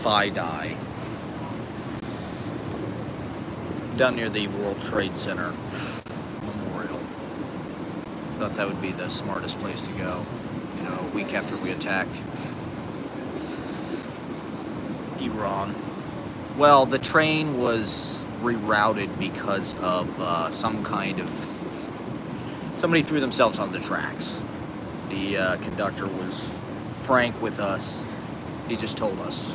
FIDI down near the World Trade Center Memorial. Thought that would be the smartest place to go, you know, a week after we attack Iran. Well, the train was rerouted because of some kind of... Somebody threw themselves on the tracks. The conductor was frank with us. He just told us.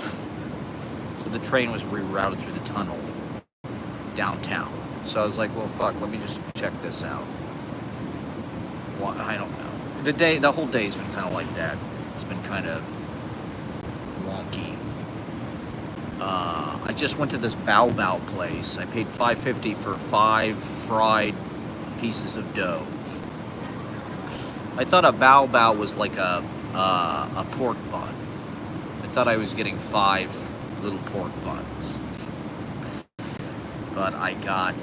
So the train was rerouted through the tunnel downtown. So I was like, well, fuck, let me just check this out. Well, I don't know. The whole day's been kind of like that. It's been kind of wonky. I just went to this Bao Bao place. I paid $5.50 for 5 fried pieces of dough. I thought a Bao Bao was like a pork bun. I thought I was getting 5 little pork buns. But I got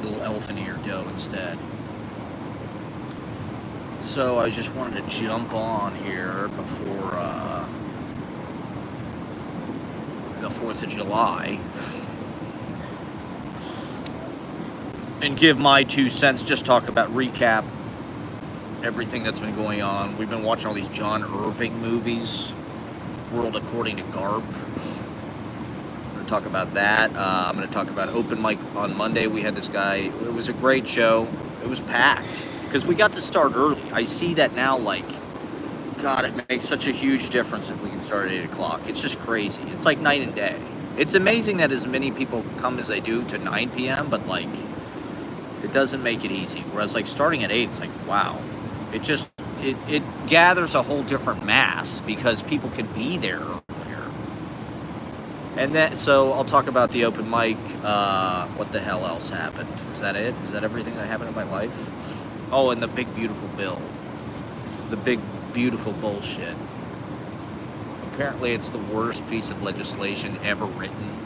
little elephant ear dough instead. So I just wanted to jump on here before the 4th of July and give my 2 cents, just talk about, recap everything that's been going on. We've been watching all these John Irving movies, World According to Garp. I'm going to talk about that. I'm going to talk about open mic on Monday. We had this guy. It was a great show. It was packed because we got to start early. I see that now, like, God, it makes such a huge difference if we can start at 8 o'clock. It's just crazy. It's like night and day. It's amazing that as many people come as they do to 9 p.m., but, like, it doesn't make it easy. Whereas, like, starting at 8, it's like, wow. It just, it gathers a whole different mass because people can be there earlier. And then, so I'll talk about the open mic. What the hell else happened? Is that it? Is that everything that happened in my life? Oh, and the big, beautiful bill. The big, beautiful bullshit. Apparently it's the worst piece of legislation ever written,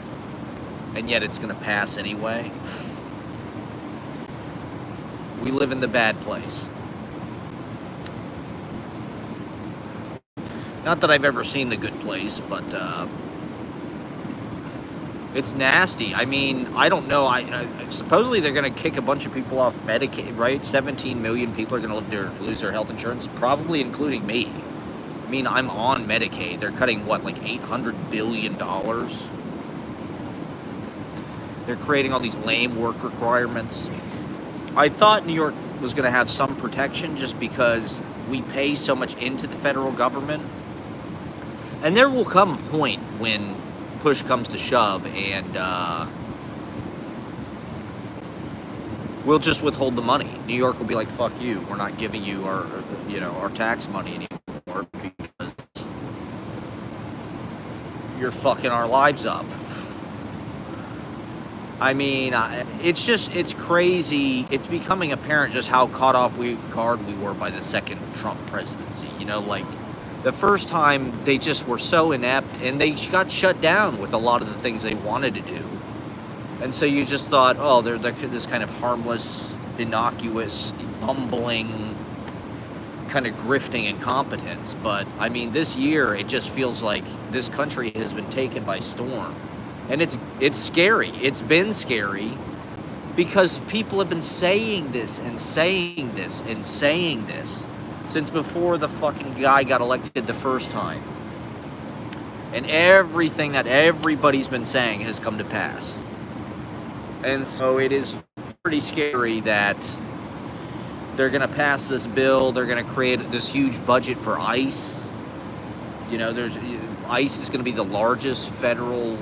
and yet it's going to pass anyway. We live in the bad place. Not that I've ever seen the good place, but it's nasty. I mean, I don't know. Supposedly they're going to kick a bunch of people off Medicaid, right? 17 million people are going to lose their health insurance, probably including me. I mean, I'm on Medicaid. They're cutting, what, like $800 billion? They're creating all these lame work requirements. I thought New York was going to have some protection just because we pay so much into the federal government. And there will come a point when push comes to shove and we'll just withhold the money. New York will be like, fuck you. We're not giving you our tax money anymore because you're fucking our lives up. I mean, it's crazy. It's becoming apparent just how caught off guard we were by the second Trump presidency. You know, like, the first time they just were so inept and they got shut down with a lot of the things they wanted to do. And so you just thought, oh, they're this kind of harmless, innocuous, bumbling, kind of grifting incompetence. But, I mean, this year, it just feels like this country has been taken by storm. And it's scary. It's been scary because people have been saying this and saying this and saying this since before the fucking guy got elected the first time. And everything that everybody's been saying has come to pass. And so it is pretty scary that they're going to pass this bill. They're going to create this huge budget for ICE. You know, ICE is going to be the largest federal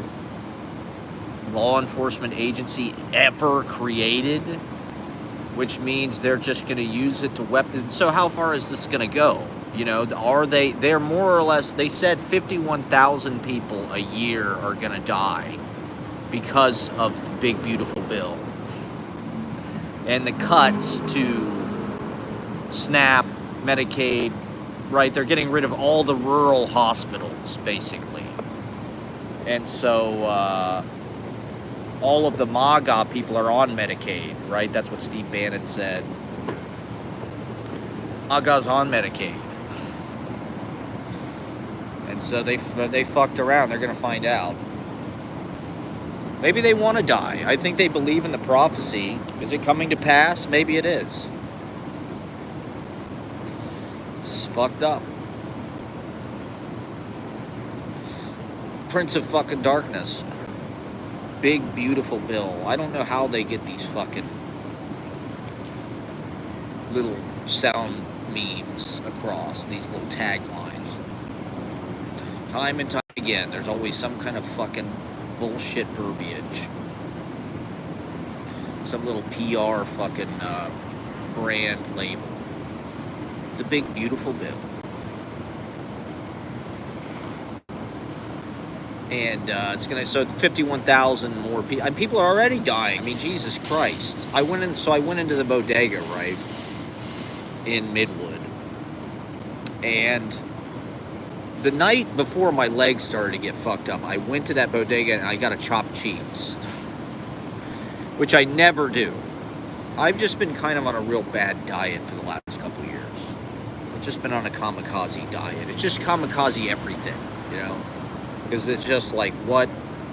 law enforcement agency ever created, which means they're just going to use it to weapons. So how far is this going to go? You know, they're more or less, they said 51,000 people a year are going to die because of the big, beautiful bill. And the cuts to SNAP, Medicaid, right? They're getting rid of all the rural hospitals, basically. And so, all of the MAGA people are on Medicaid, right? That's what Steve Bannon said. MAGA's on Medicaid. And so they fucked around. They're going to find out. Maybe they want to die. I think they believe in the prophecy. Is it coming to pass? Maybe it is. It's fucked up. Prince of fucking Darkness. Big, beautiful bill. I don't know how they get these fucking little sound memes across, these little taglines. Time and time again, there's always some kind of fucking bullshit verbiage. Some little PR fucking brand label. The big, beautiful bill. And it's gonna, so 51,000 more people. People are already dying. I mean, Jesus Christ. I went into the bodega, right, in Midwood, and the night before my legs started to get fucked up, I went to that bodega and I got a chopped cheese, which I never do. I've just been kind of on a real bad diet for the last couple of years. I've just been on a kamikaze diet. It's just kamikaze everything, you know? Because it's just like, what?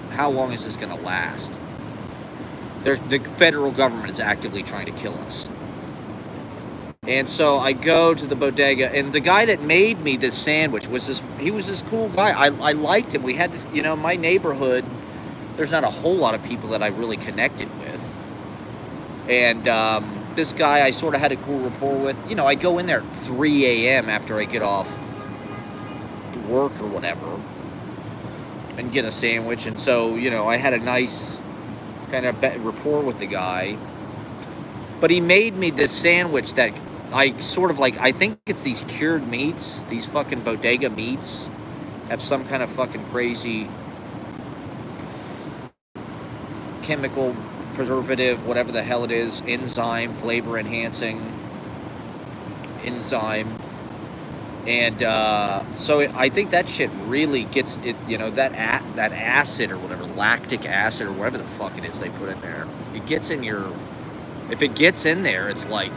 How long is this going to last? The federal government is actively trying to kill us. And so I go to the bodega, and the guy that made me this sandwich was this cool guy. I liked him. We had this, you know, my neighborhood, there's not a whole lot of people that I really connected with. And this guy I sort of had a cool rapport with. You know, I go in there at 3 a.m. after I get off work or whatever, and get a sandwich. And so, you know, I had a nice kind of rapport with the guy. But he made me this sandwich that I sort of like, I think it's these cured meats, these fucking bodega meats, have some kind of fucking crazy chemical preservative, whatever the hell it is, enzyme, flavor enhancing enzyme. And so I think that shit really gets it, you know, that acid or whatever, lactic acid or whatever the fuck it is they put in there. It gets in your, if it gets in there, it's like,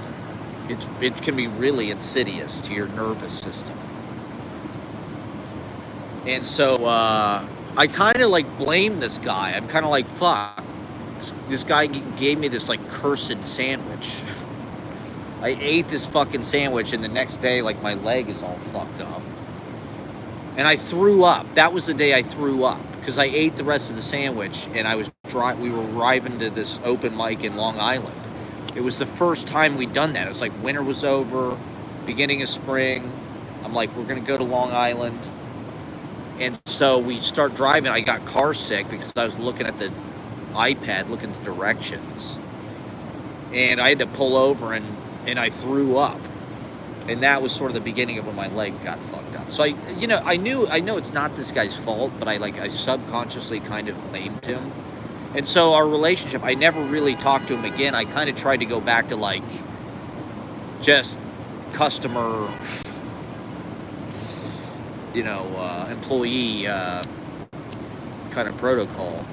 it can be really insidious to your nervous system. And so I kind of like blame this guy. I'm kind of like, fuck, this guy gave me this like cursed sandwich. I ate this fucking sandwich, and the next day, like, my leg is all fucked up. And I threw up. That was the day I threw up, because I ate the rest of the sandwich, and we were driving to this open mic in Long Island. It was the first time we'd done that. It was like winter was over, beginning of spring. I'm like, we're going to go to Long Island. And so we start driving. I got car sick because I was looking at the iPad, looking at the directions. And I had to pull over, and I threw up. And that was sort of the beginning of when my leg got fucked up. So I know it's not this guy's fault, but I subconsciously kind of blamed him. And so our relationship, I never really talked to him again. I kind of tried to go back to like just customer, you know, employee kind of protocol.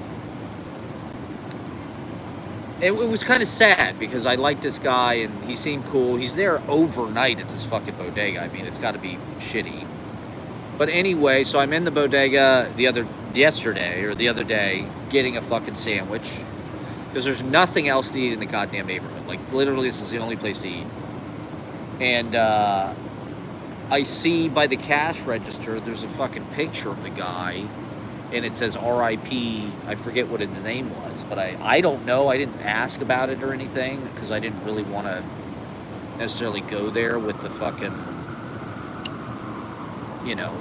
It was kind of sad because I liked this guy and he seemed cool. He's there overnight at this fucking bodega. I mean, it's got to be shitty. But anyway, so I'm in the bodega the other day getting a fucking sandwich because there's nothing else to eat in the goddamn neighborhood. Like, literally, this is the only place to eat. And I see by the cash register, there's a fucking picture of the guy. And it says R.I.P. I forget what his name was, but I don't know. I didn't ask about it or anything because I didn't really want to necessarily go there with the fucking, you know,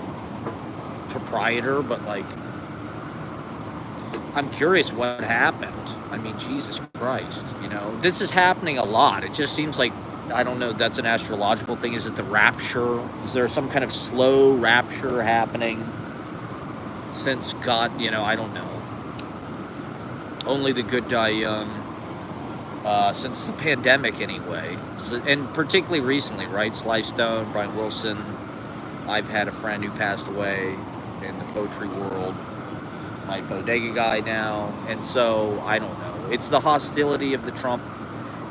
proprietor. But like, I'm curious what happened. I mean, Jesus Christ, you know, this is happening a lot. It just seems like, I don't know, that's an astrological thing. Is it the rapture? Is there some kind of slow rapture happening? Since God, you know, I don't know. Only the good die young. Since the pandemic, anyway. So, and particularly recently, right? Sly Stone, Brian Wilson. I've had a friend who passed away in the poetry world. my bodega guy now. And so, I don't know. It's the hostility of the Trump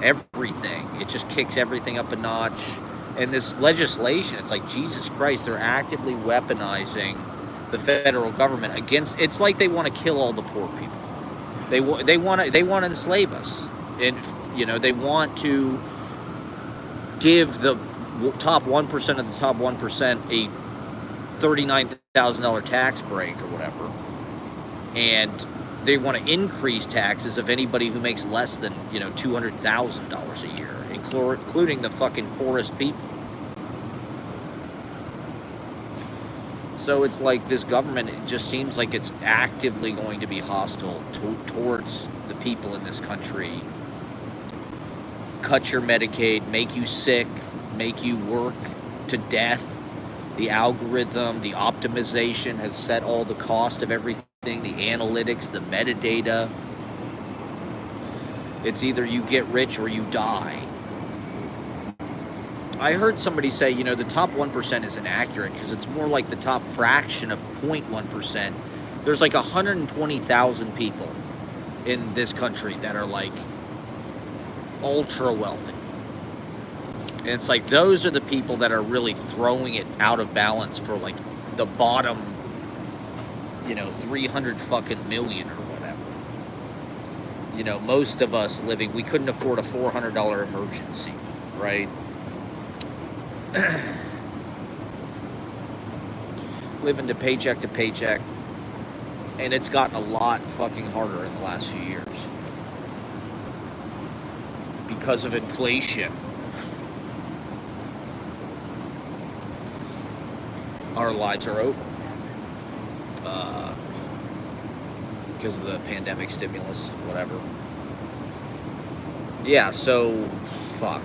everything. It just kicks everything up a notch. And this legislation, it's like, Jesus Christ, they're actively weaponizing the federal government against, it's like they want to kill all the poor people. They want to enslave us. And, you know, they want to give the top 1% of the top 1% a $39,000 tax break or whatever. And they want to increase taxes of anybody who makes less than, you know, $200,000 a year, including the fucking poorest people. So it's like this government, it just seems like it's actively going to be hostile towards the people in this country. Cut your Medicaid, make you sick, make you work to death. The algorithm, the optimization has set all the cost of everything, the analytics, the metadata. It's either you get rich or you die. I heard somebody say, you know, the top 1% is inaccurate because it's more like the top fraction of 0.1%. There's like 120,000 people in this country that are like ultra wealthy. And it's like those are the people that are really throwing it out of balance for like the bottom, you know, 300 fucking million or whatever. You know, most of us living, we couldn't afford a $400 emergency, right? Living to paycheck, and it's gotten a lot fucking harder in the last few years because of inflation. Our lives are over because of the pandemic stimulus, whatever. Yeah, so fuck.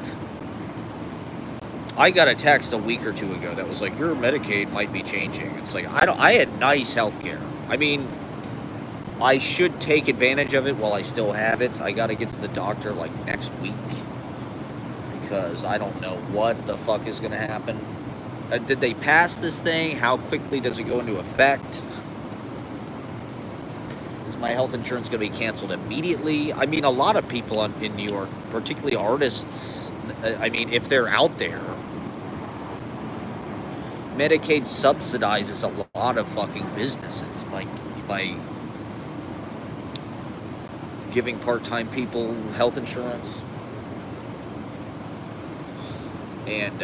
I got a text a week or two ago that was like, your Medicaid might be changing. It's like, I had nice health care. I mean, I should take advantage of it while I still have it. I got to get to the doctor like next week because I don't know what the fuck is going to happen. Did they pass this thing? How quickly does it go into effect? Is my health insurance going to be canceled immediately? I mean, a lot of people in New York, particularly artists, I mean, if they're out there, Medicaid subsidizes a lot of fucking businesses by giving part-time people health insurance. And,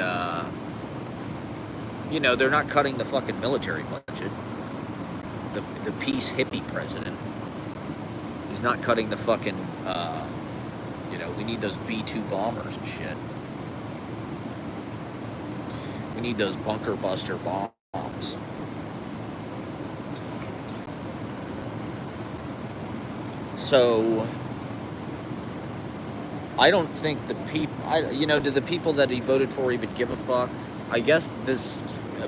you know, they're not cutting the fucking military budget. The peace hippie president is not cutting the fucking, you know, we need those B-2 bombers and shit. We need those bunker buster bombs. So, I don't think the people, you know, do the people that he voted for even give a fuck? I guess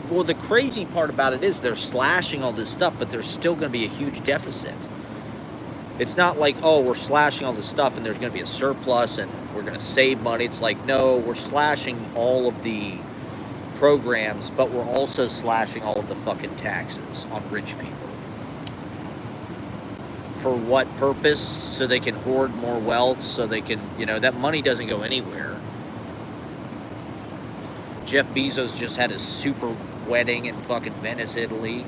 well, the crazy part about it is they're slashing all this stuff, but there's still going to be a huge deficit. It's not like, oh, we're slashing all this stuff and there's going to be a surplus and we're going to save money. It's like, no, we're slashing all of the programs, but we're also slashing all of the fucking taxes on rich people. For what purpose? So they can hoard more wealth, so they can, you know, that money doesn't go anywhere. Jeff Bezos just had a super wedding in fucking Venice, Italy.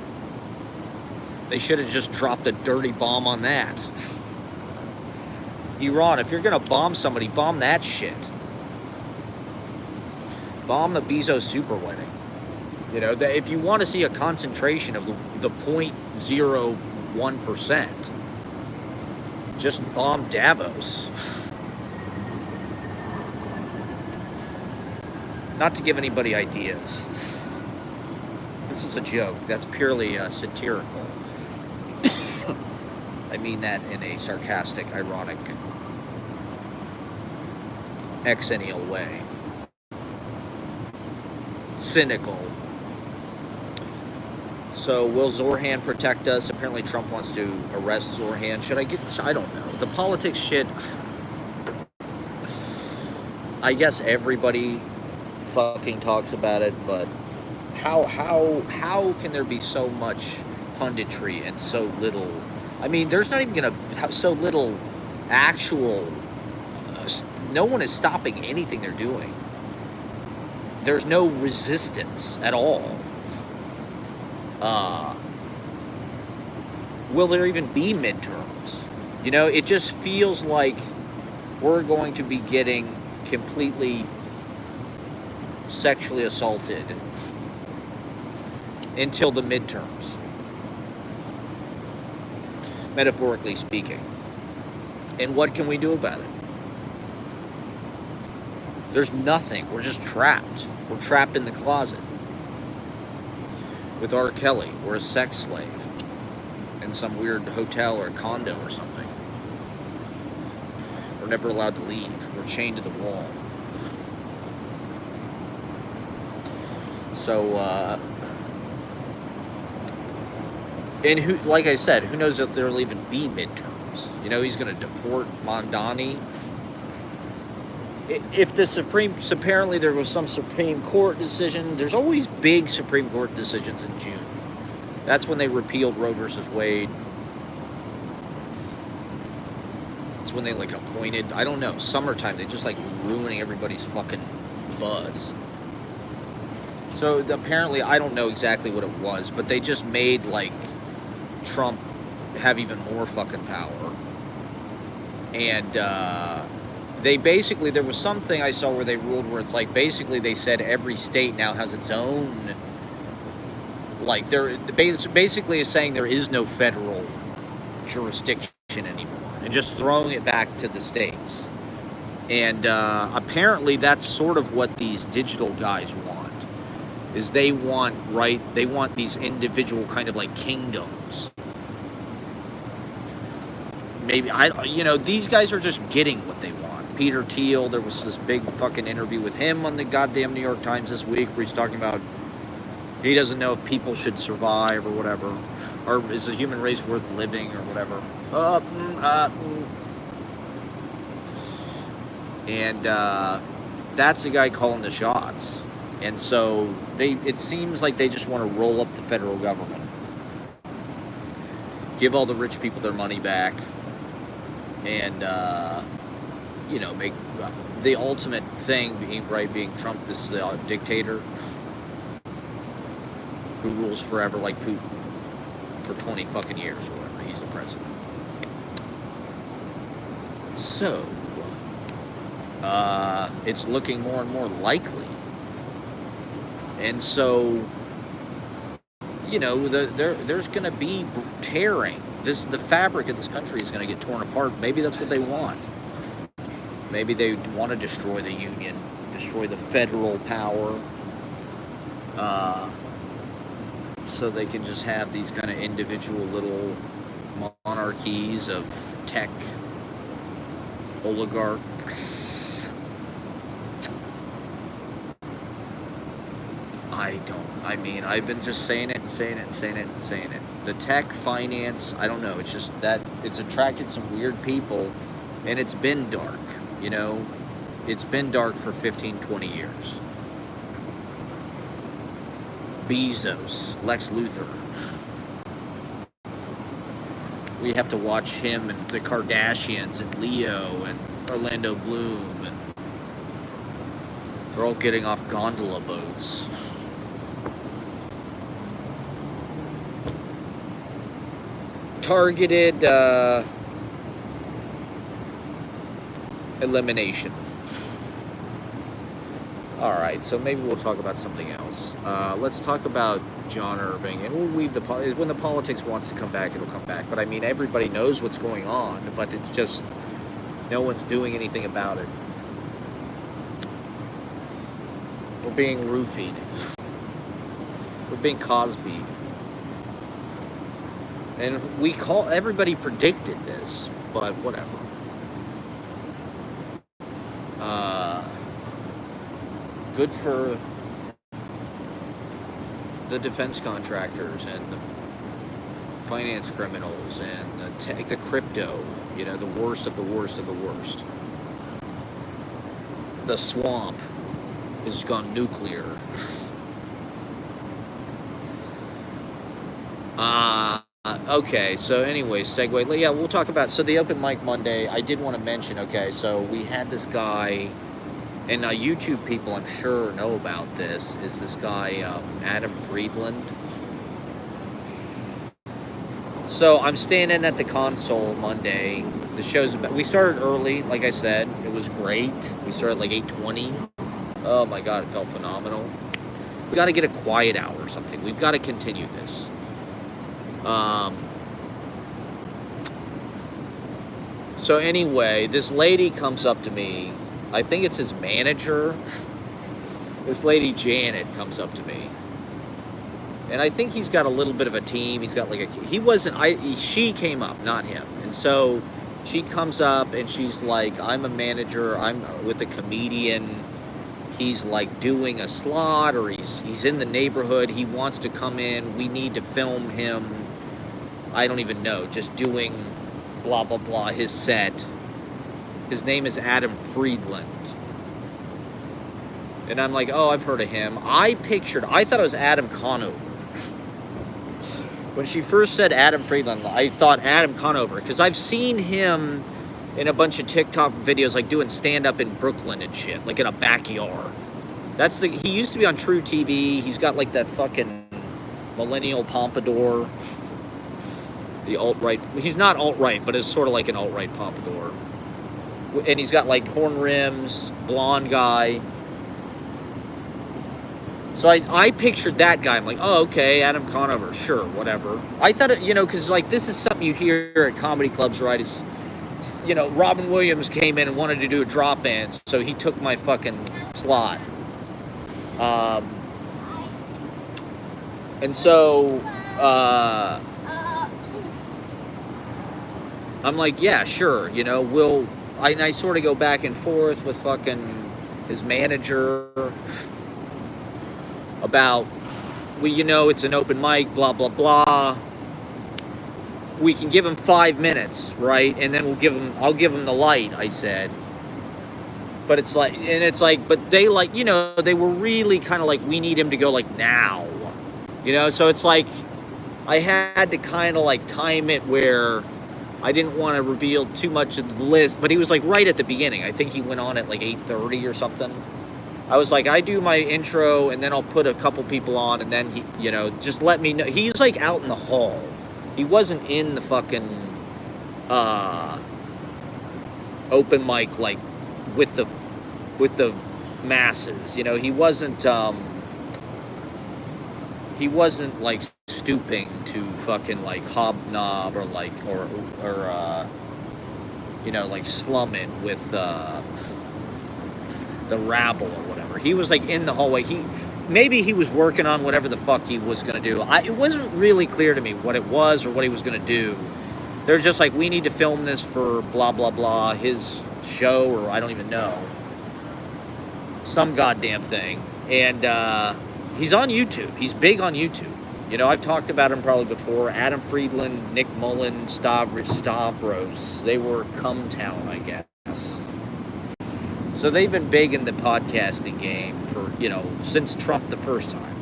They should have just dropped a dirty bomb on that. Iran, if you're going to bomb somebody, bomb that shit. Bomb the Bezos super wedding. You know, if you want to see a concentration of the 0.01%, just bomb Davos. Not to give anybody ideas. This is a joke. That's purely satirical. I mean that in a sarcastic, ironic, exennial way. Cynical. So, will Zorhan protect us? Apparently Trump wants to arrest Zorhan. I don't know. The politics shit, I guess everybody fucking talks about it, but how can there be so much punditry and so little I mean, there's not even going to have so little actual. No one is stopping anything they're doing. There's no resistance at all. Will there even be midterms? You know, it just feels like we're going to be getting completely sexually assaulted until the midterms, metaphorically speaking. And what can we do about it? There's nothing. We're just trapped. We're trapped in the closet. With R. Kelly, we're a sex slave in some weird hotel or condo or something. We're never allowed to leave. We're chained to the wall. So, and who, like I said, who knows if there'll even be midterms? You know, he's going to deport Mondani. If the apparently there was some Supreme Court decision. There's always big Supreme Court decisions in June. That's when they repealed Roe versus Wade. It's when they like appointed, I don't know, summertime. They just like ruining everybody's fucking buzz. So apparently, I don't know exactly what it was, but they just made like Trump have even more fucking power. And they basically, there was something I saw where they ruled where it's like basically they said every state now has its own, like they're basically is saying there is no federal jurisdiction anymore and just throwing it back to the states. And apparently that's sort of what these digital guys want, is they want these individual kind of like kingdoms. Maybe, these guys are just getting what they want. Peter Thiel, there was this big fucking interview with him on the goddamn New York Times this week where he's talking about he doesn't know if people should survive or whatever, or is the human race worth living or whatever. And that's the guy calling the shots. And so it seems like they just want to roll up the federal government, give all the rich people their money back, and make the ultimate thing being Trump is the dictator who rules forever like Putin for 20 fucking years or whatever. He's the president. So it's looking more and more likely. And so, there's going to be tearing. The fabric of this country is going to get torn apart. Maybe that's what they want. Maybe they want to destroy the union, destroy the federal power, so they can just have these kind of individual little monarchies of tech oligarchs. I've been just saying it and saying it and saying it and saying it. The tech, finance, I don't know. It's just that it's attracted some weird people, and it's been dark, It's been dark for 15, 20 years. Bezos, Lex Luthor. We have to watch him and the Kardashians and Leo and Orlando Bloom, and they're all getting off gondola boats. Targeted elimination. Alright, so maybe we'll talk about something else. Let's talk about John Irving, and we'll leave when the politics wants to come back, it'll come back. But everybody knows what's going on, but it's just no one's doing anything about it. We're being roofied. We're being Cosby'd. And everybody predicted this, but whatever. Good for the defense contractors and the finance criminals and the crypto, the worst of the worst of the worst. The swamp has gone nuclear. Okay, so anyway, segue. Yeah, we'll talk about, so the open mic Monday, I did want to mention, okay, so we had this guy, and YouTube people I'm sure know about this, is this guy, Adam Friedland. So I'm staying in at the console Monday. The show's about, we started early, like I said. It was great. We started like 8:20. Oh my God, it felt phenomenal. We got to get a quiet hour or something. We've got to continue this. So anyway, this lady comes up to me. I think it's his manager. This lady, Janet, comes up to me. And I think he's got a little bit of a team. He's got like she came up, not him. And so she comes up and she's like, I'm a manager. I'm with a comedian. He's like doing a slot, or he's in the neighborhood. He wants to come in. We need to film him. I don't even know. Just doing blah, blah, blah, his set. His name is Adam Friedland. And I'm like, oh, I've heard of him. I thought it was Adam Conover. When she first said Adam Friedland, I thought Adam Conover, because I've seen him in a bunch of TikTok videos, like doing stand-up in Brooklyn and shit, like in a backyard. He used to be on True TV. He's got like that fucking millennial pompadour. The alt-right, he's not alt-right, but it's sort of like an alt-right pompadour. And he's got like horn rims, blonde guy. So I pictured that guy. I'm like, oh, okay, Adam Conover, sure, whatever. I thought it, because like this is something you hear at comedy clubs, right? It's, Robin Williams came in and wanted to do a drop-in, so he took my fucking slot. And so I'm like, yeah, sure, I sort of go back and forth with fucking his manager about, it's an open mic, blah, blah, blah. We can give him 5 minutes, right? And then I'll give him the light, I said. But it's like, but they like, they were really kind of like, we need him to go like now, so it's like, I had to kind of like time it where I didn't want to reveal too much of the list, but he was like right at the beginning. I think he went on at like 8:30 or something. I was like, I do my intro and then I'll put a couple people on and then he, just let me know. He's like out in the hall. He wasn't in the fucking open mic like with the masses. He wasn't like stooping to fucking like hobnob or like or like slum it with the rabble or whatever. He was like in the hallway. Maybe he was working on whatever the fuck he was going to do. It wasn't really clear to me what it was or what he was going to do. They're just like, we need to film this for blah, blah, blah, his show, or I don't even know. Some goddamn thing. And he's on YouTube. He's big on YouTube. I've talked about him probably before. Adam Friedland, Nick Mullen, Stavros. They were Cum Town, I guess. So they've been big in the podcasting game for, since Trump the first time.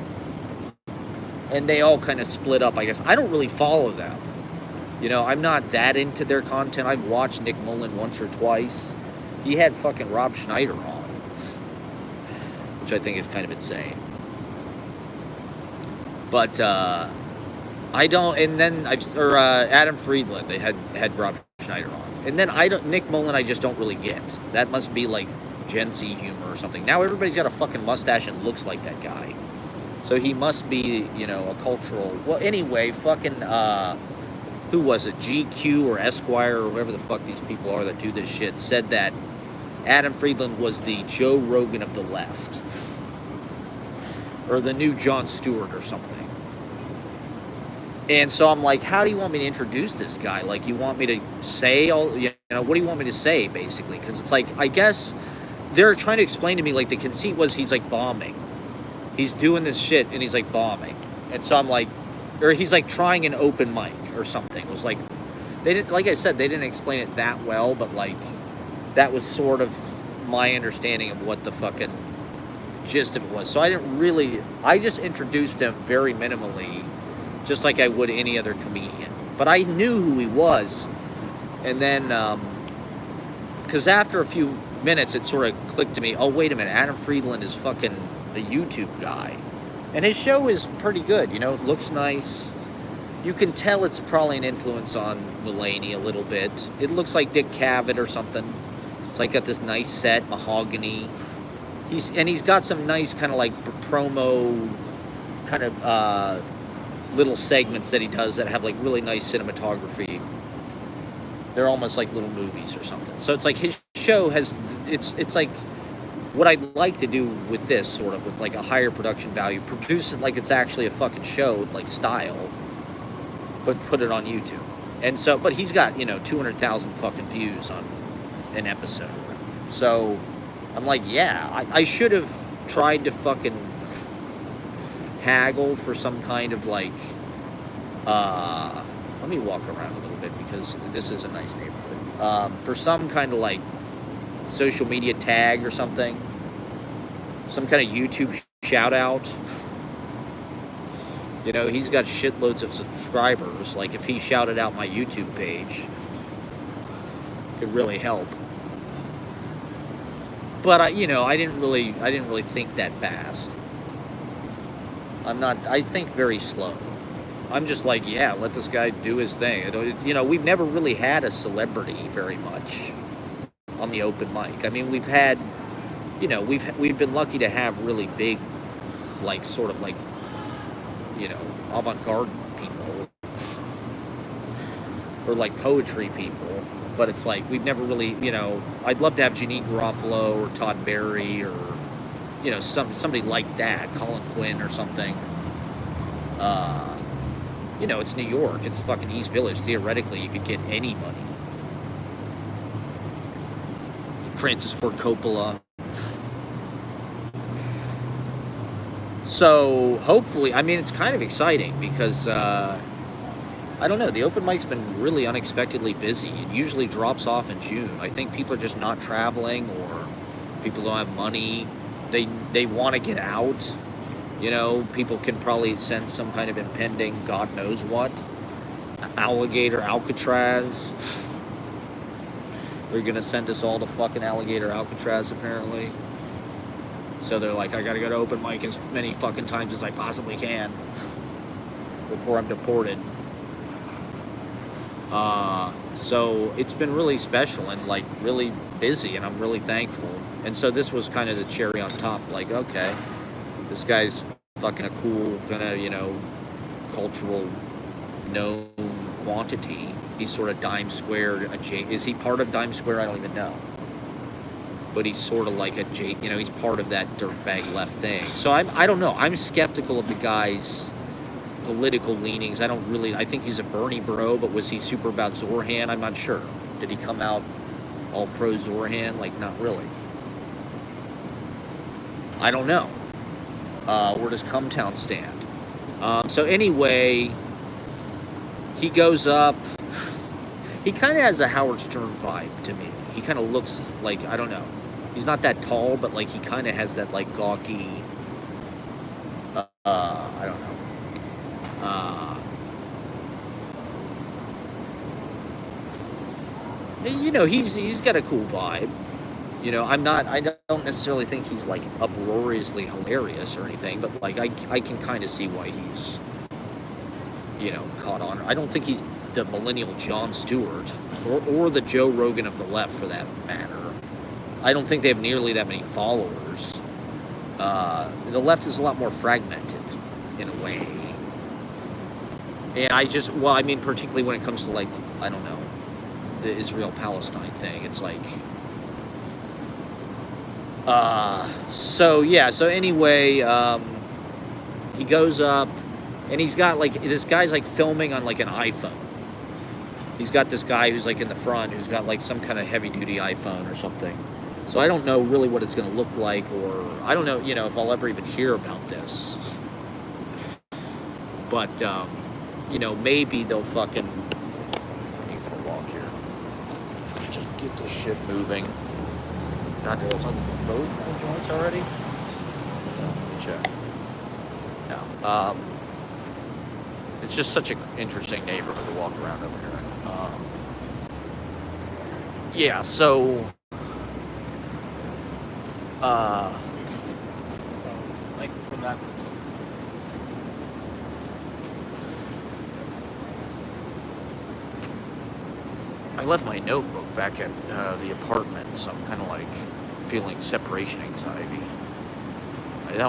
And they all kind of split up, I guess. I don't really follow them. I'm not that into their content. I've watched Nick Mullen once or twice. He had fucking Rob Schneider on, which I think is kind of insane. But I don't, and then Adam Friedland, they had Rob Schneider on. And then Nick Mullen I just don't really get. That must be like Gen Z humor or something. Now everybody's got a fucking mustache and looks like that guy. So he must be, a cultural, well, anyway, fucking, who was it? GQ or Esquire or whoever the fuck these people are that do this shit said that Adam Friedland was the Joe Rogan of the left. Or the new Jon Stewart or something. And so I'm like, how do you want me to introduce this guy? Like, you want me to say what do you want me to say, basically? Because it's like, I guess they're trying to explain to me, like, the conceit was he's, like, bombing. He's doing this shit, and he's, like, bombing. And so I'm like, or he's, like, trying an open mic or something. It was like, they didn't, like I said, they didn't explain it that well, but, like, that was sort of my understanding of what the fucking gist of it was. So I just introduced him very minimally, just like I would any other comedian. but I knew who he was. And then, because after a few minutes, it sort of clicked to me, oh, wait a minute, Adam Friedland is fucking a YouTube guy. And his show is pretty good, you know, it looks nice. You can tell it's probably an influence on Mulaney a little bit. It looks like Dick Cavett or something. It's like got this nice set, mahogany. He's got some nice kind of like promo kind of little segments that he does that have like really nice cinematography. They're almost like little movies or something. So it's like his show has, it's like what I'd like to do with this sort of, with like a higher production value, produce it like it's actually a fucking show, like style, but put it on YouTube. And so, but he's got, you know, 200,000 fucking views on an episode. So I'm like, yeah, I should have tried to fucking haggle for some kind of like, let me walk around a little bit because this is a nice neighborhood. For some kind of like social media tag or something, some kind of YouTube shout out. You know, he's got shitloads of subscribers. Like if he shouted out my YouTube page, it could really help. But I didn't really think that fast. I think very slow. I'm just like, yeah, let this guy do his thing. You know, we've never really had a celebrity very much on the open mic. I mean, we've had, you know, we've been lucky to have really big, like, sort of like, you know, avant-garde people or like poetry people. But it's like, we've never really, you know, I'd love to have Janine Garofalo or Todd Berry or, you know, somebody like that, Colin Quinn or something. You know, it's New York. It's fucking East Village. Theoretically, you could get anybody. Francis Ford Coppola. So, hopefully, I mean, it's kind of exciting because, I don't know, the open mic's been really unexpectedly busy. It usually drops off in June. I think people are just not traveling, or people don't have money. They want to get out. You know, people can probably sense some kind of impending God knows what. Alligator Alcatraz. They're going to send us all to fucking Alligator Alcatraz, apparently. So they're like, I got to go to open mic as many fucking times as I possibly can before I'm deported. So it's been really special and like really busy, and I'm really thankful. And so this was kind of the cherry on top. Like, okay, this guy's fucking a cool kind of, you know, cultural known quantity. He's sort of Dime Square. Is he part of Dime Square? I don't even know. But he's sort of like you know, he's part of that dirtbag left thing. So I don't know. I'm skeptical of the guy's political leanings. I think he's a Bernie bro, but was he super about Zorhan? I'm not sure. Did he come out all pro Zorhan? Like, not really. I don't know. Where does Cumtown stand? So anyway, he goes up. He kind of has a Howard Stern vibe to me. He kind of looks like, I don't know. He's not that tall, but like he kind of has that like gawky, I don't know. You know, he's got a cool vibe. You know, I don't necessarily think he's like uproariously hilarious or anything, but like I can kind of see why he's, you know, caught on. I don't think he's the millennial Jon Stewart or the Joe Rogan of the left for that matter. I don't think they have nearly that many followers. The left is a lot more fragmented in a way. And I mean, particularly when it comes to like, I don't know, the Israel-Palestine thing. It's like, so anyway, he goes up and he's got like, this guy's like filming on like an iPhone. He's got this guy who's like in the front who's got like some kind of heavy duty iPhone or something. So I don't know really what it's going to look like, or I don't know, you know, if I'll ever even hear about this. But, you know, maybe they'll fucking, I need for a walk here. Just get this shit moving. God, there's like both joints already? No, let me check. No. It's just such an interesting neighborhood to walk around over here. Yeah, so like come back. I left my notebook back at the apartment, so I'm kind of like feeling separation anxiety. I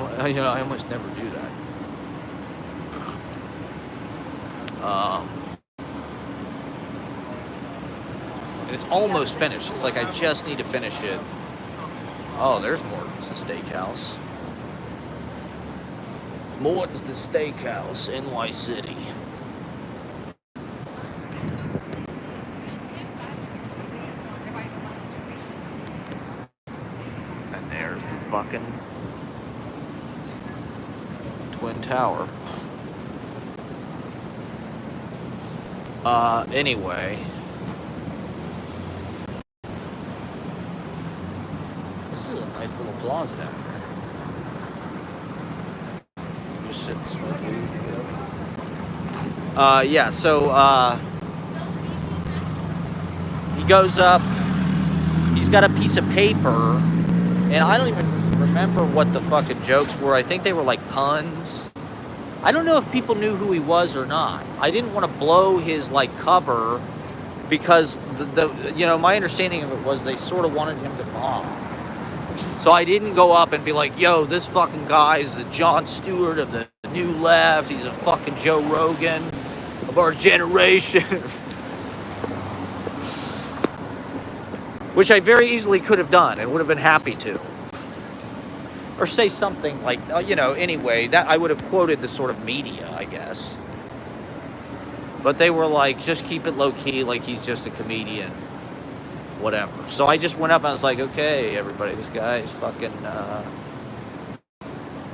almost never do that. And it's almost finished. It's like I just need to finish it. Oh, there's Morton's, the steakhouse. Morton's, the steakhouse, NY City. And there's the fucking Twin Tower. Anyway. This is a nice little plaza down here. Just sit and smoke weed. Yeah, so, he goes up, he's got a piece of paper, and I don't even remember what the fucking jokes were. I think they were like puns. I don't know if people knew who he was or not. I didn't want to blow his like cover because my understanding of it was they sort of wanted him to bomb. So I didn't go up and be like, yo, this fucking guy is the Jon Stewart of the New Left. He's a fucking Joe Rogan of our generation. Which I very easily could have done and would have been happy to. Or say something like, anyway, that I would have quoted the sort of media, I guess. But they were like, just keep it low key, like he's just a comedian, whatever. So I just went up and I was like, okay, everybody, this guy is fucking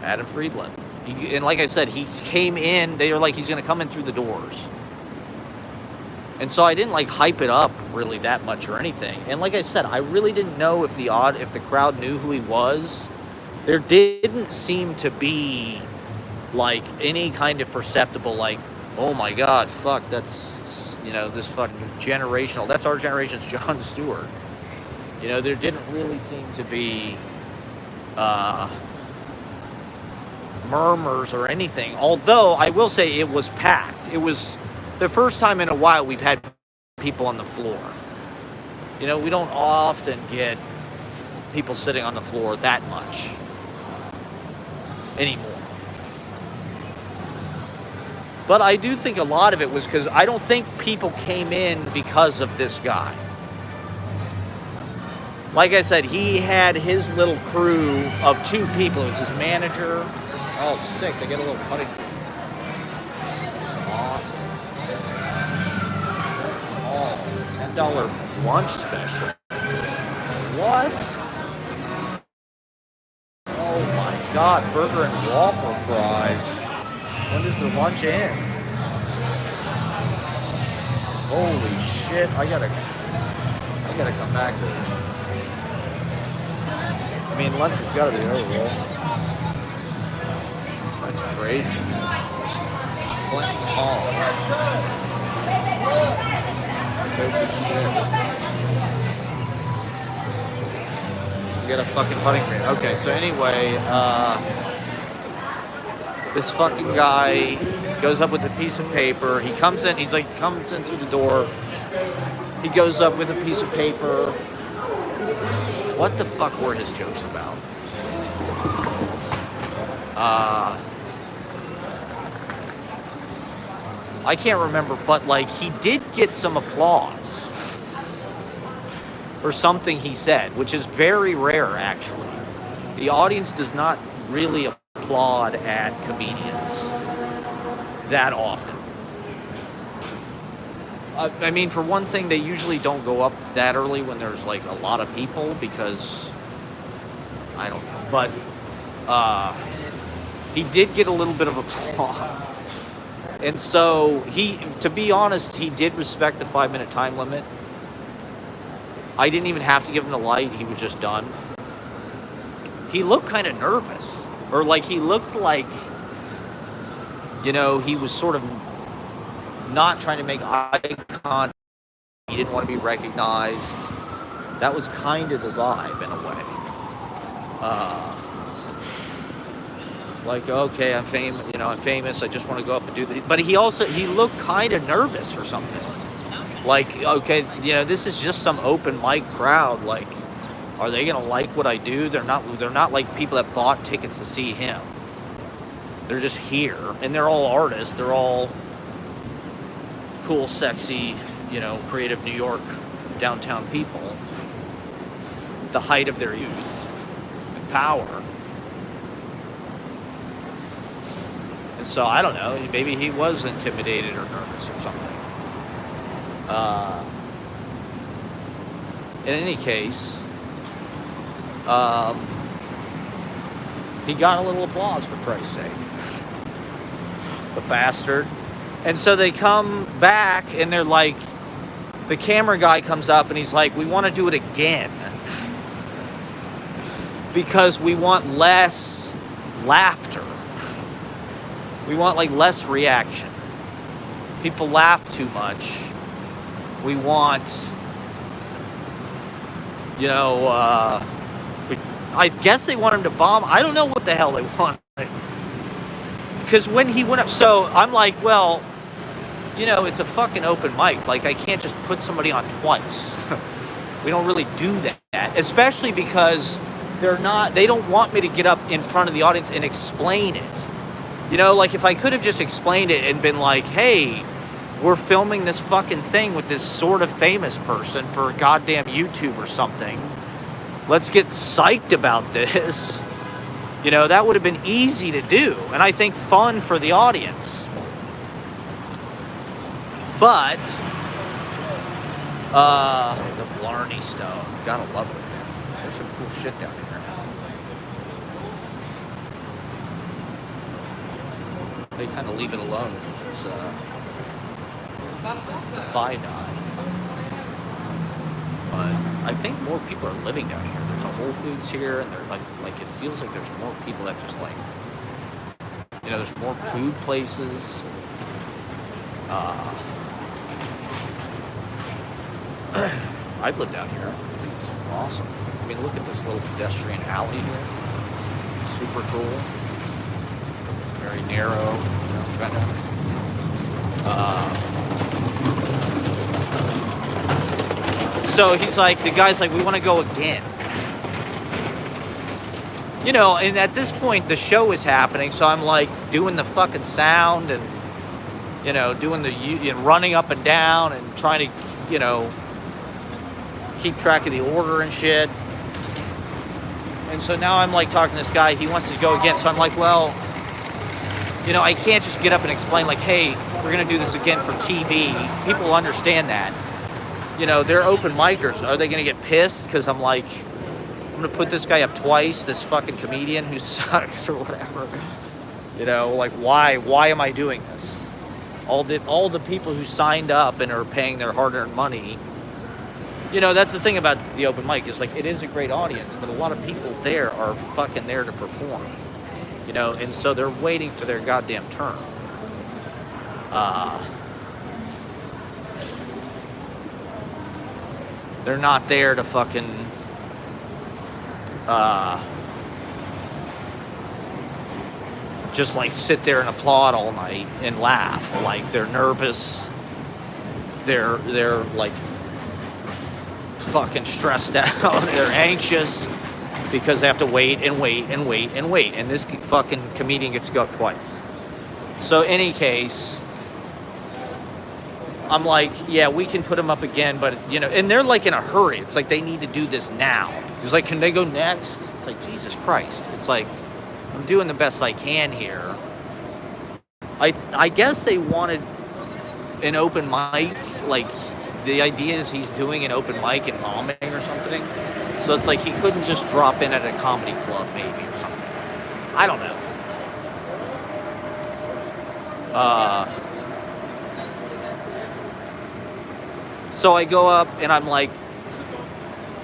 Adam Friedland. And like I said, he came in, they were like, he's going to come in through the doors. And so I didn't like hype it up really that much or anything. And like I said, I really didn't know if the crowd knew who he was. There didn't seem to be, like, any kind of perceptible, like, oh my God, fuck, that's, this fucking generational, that's our generation's Jon Stewart. There didn't really seem to be murmurs or anything. Although, I will say it was packed. It was the first time in a while we've had people on the floor. We don't often get people sitting on the floor that much anymore. But I do think a lot of it was because I don't think people came in because of this guy. Like I said, he had his little crew of 2 people. It was his manager. Oh, sick. They get a little putting. Awesome. Oh, $10 lunch special. What? Oh my God, burger and waffle fries. When does the lunch end? Holy shit, I gotta come back to this. I mean, lunch has gotta be over, right? That's crazy. Oh. Holy shit. Get a fucking putting green. Okay, so anyway, this fucking guy goes up with a piece of paper. He comes in through the door. He goes up with a piece of paper. What the fuck were his jokes about? I can't remember, but like he did get some applause for something he said, which is very rare, actually. The audience does not really applaud at comedians that often. I mean, for one thing, they usually don't go up that early when there's like a lot of people because, I don't know. But he did get a little bit of applause. And so, to be honest, he did respect the 5-minute time limit. I didn't even have to give him the light. He was just done. He looked kind of nervous. Or like he looked like, he was sort of not trying to make eye contact. He didn't want to be recognized. That was kind of the vibe in a way. Like, okay, I'm famous. I'm famous. I just want to go up and do that. But he looked kind of nervous or something. Like, okay, this is just some open mic crowd. Like, are they gonna like what I do? They're not like people that bought tickets to see him. They're just here, and they're all artists. They're all cool, sexy, creative New York downtown people. The height of their youth and power. And so I don't know. Maybe he was intimidated or nervous or something. In any case, he got a little applause, for Christ's sake. The bastard. And so they come back and they're like, the camera guy comes up and he's like, we want to do it again. Because we want less laughter. We want less reaction. People laugh too much. We want, I guess they want him to bomb. I don't know what the hell they want. Because when he went up, so I'm like, well, it's a fucking open mic. Like, I can't just put somebody on twice. We don't really do that. Especially because they don't want me to get up in front of the audience and explain it. Like, if I could have just explained it and been like, hey, we're filming this fucking thing with this sort of famous person for a goddamn YouTube or something. Let's get psyched about this. That would have been easy to do. And I think fun for the audience. But, the Blarney Stone. Gotta love it. There's some cool shit down here. They kind of leave it alone because it's, Fidei. But I think more people are living down here. There's a Whole Foods here, and they're like it feels like there's more people that just there's more food places. I'd live down here. I think it's awesome. I mean, look at this little pedestrian alley here. Super cool. Very narrow, kind of. So he's like, the guy's like, we want to go again. And at this point, the show is happening, so I'm like doing the fucking sound and, doing running up and down and trying to, keep track of the order and shit. And so now I'm like talking to this guy, he wants to go again, so I'm like, well, I can't just get up and explain like, hey, we're going to do this again for TV. People will understand that. They're open micers. Are they going to get pissed? Because I'm going to put this guy up twice, this fucking comedian who sucks or whatever. Why am I doing this? All the people who signed up and are paying their hard-earned money. That's the thing about the open mic. Is it is a great audience, but a lot of people there are fucking there to perform. And so they're waiting for their goddamn turn. They're not there to fucking just sit there and applaud all night and laugh. They're nervous. They're fucking stressed out. They're anxious because they have to wait and wait and wait and wait. And this fucking comedian gets to go up twice. So any case, I'm like, yeah, we can put them up again, but and they're in a hurry. It's like they need to do this now. He's like, can they go next? It's like, Jesus Christ. It's like, I'm doing the best I can here. I guess they wanted an open mic. The idea is he's doing an open mic and bombing or something. So it's like he couldn't just drop in at a comedy club maybe or something. I don't know. So I go up and I'm like,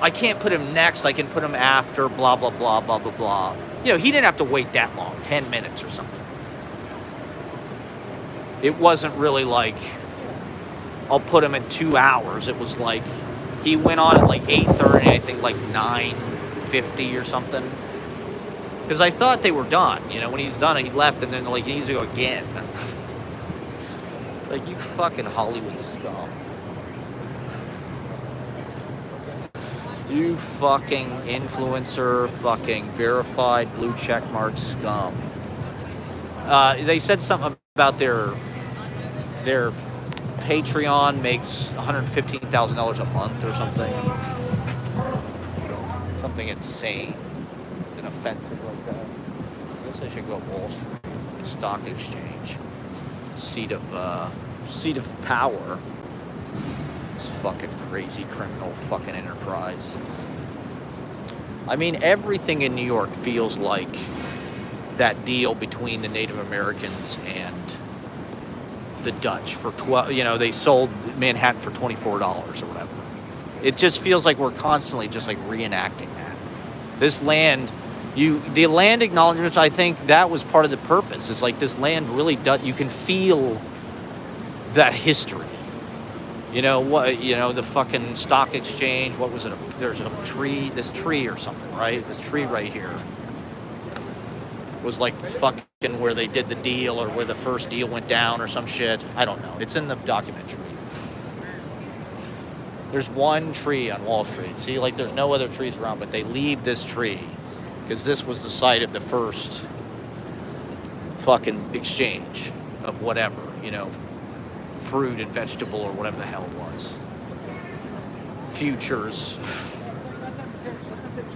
I can't put him next. I can put him after, blah, blah, blah, blah, blah, blah. He didn't have to wait that long, 10 minutes or something. It wasn't really I'll put him at 2 hours. It was like, he went on at like 8:30, I think like 9:50 or something. Because I thought they were done. You know, when he's done it, he left, and then like he needs to go again. It's like, you fucking Hollywood scum. You fucking influencer, fucking verified blue checkmark scum. They said something about their Patreon makes $115,000 a month or something. Something insane and offensive like that. I guess I should go Wall Street, stock exchange, seat of power. This fucking crazy criminal fucking enterprise. I mean, everything in New York feels like that deal between the Native Americans and the Dutch for 12. You know, they sold Manhattan for $24 or whatever. It just feels like we're constantly just like reenacting that. This land, the land acknowledgments, I think that was part of the purpose. It's like, this land really does. You can feel that history. You know what? You know, the fucking stock exchange. What was it? There's a tree. This tree or something, right? This tree right here was like fucking where they did the deal, or where the first deal went down, or some shit. I don't know. It's in the documentary. There's one tree on Wall Street. See, like, there's no other trees around, but they leave this tree because this was the site of the first fucking exchange of whatever, you know, fruit and vegetable or whatever the hell it was. Futures.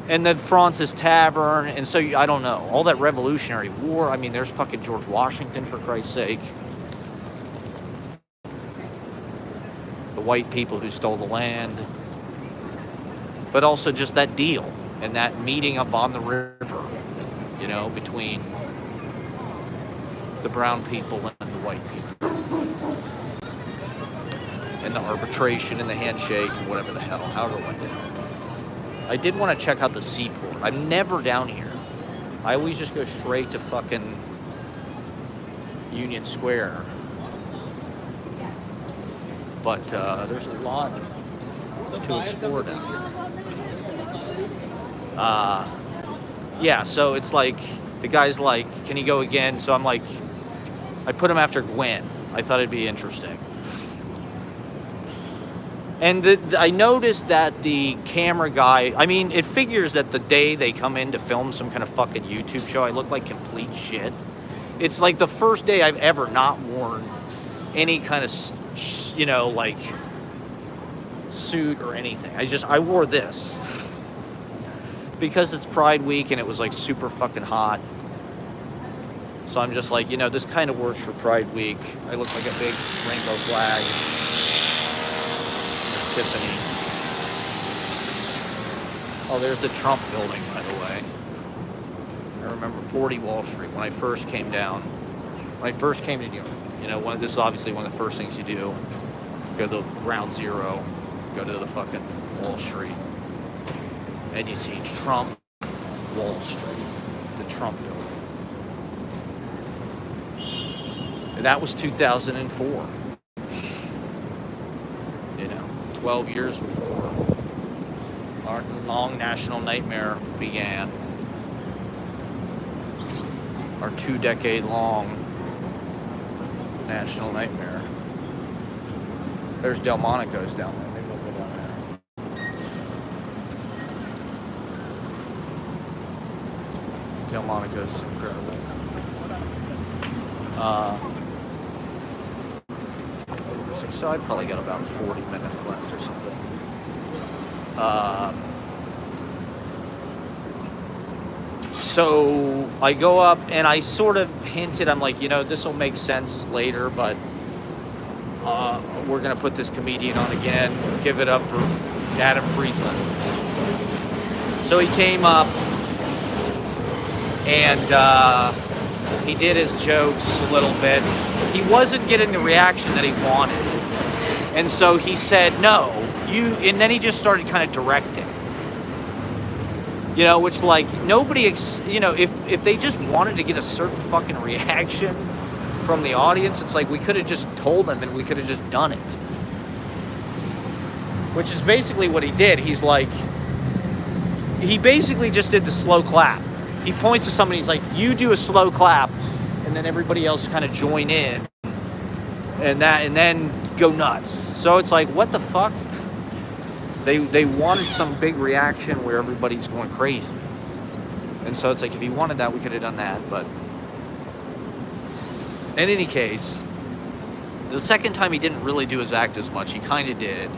And then Francis Tavern, and so I don't know. All that Revolutionary War. I mean, there's fucking George Washington, for Christ's sake. The white people who stole the land. But also just that deal and that meeting up on the river, you know, between the brown people and the white people. And the arbitration and the handshake and whatever the hell, however it went down. I did want to check out the seaport. I'm never down here. I always just go straight to fucking Union Square. But there's a lot to explore down here. Yeah, so it's like, the guy's like, can you go again? So I'm like, I put him after Gwen. I thought it'd be interesting. And I noticed that the camera guy, I mean, it figures that the day they come in to film some kind of fucking YouTube show, I look like complete shit. It's like the first day I've ever not worn any kind of, you know, like, suit or anything. I wore this because it's Pride Week and it was like super fucking hot. So I'm just like, you know, this kind of works for Pride Week. I look like a big rainbow flag. Tiffany. Oh, there's the Trump building, by the way. I remember 40 Wall Street when I first came down. When I first came to New York. You know, this is obviously one of the first things you do. Go to the ground zero. Go to the fucking Wall Street. And you see Trump Wall Street. The Trump building. And that was 2004. 12 years before our long national nightmare began. Our 2-decade-long national nightmare. There's Delmonico's down there. Maybe we'll go down there. Delmonico's incredible. So I probably got about 40 minutes left or something. So I go up and I sort of hinted, I'm like, you know, this will make sense later, but we're going to put this comedian on again. Give it up for Adam Friedland. So he came up and he did his jokes a little bit. He wasn't getting the reaction that he wanted. And so he said, no, and then he just started kind of directing. You know, which, like, nobody, you know, if they just wanted to get a certain fucking reaction from the audience, it's like we could have just told them and we could have just done it. which is basically what he did. He's like, he basically just did the slow clap. He points to somebody, he's like, you do a slow clap, and then everybody else kind of join in, and then go nuts. So it's like, what the fuck? They wanted some big reaction where everybody's going crazy. And so it's like, if he wanted that, we could have done that. But in any case, the second time he didn't really do his act as much. He kind of did.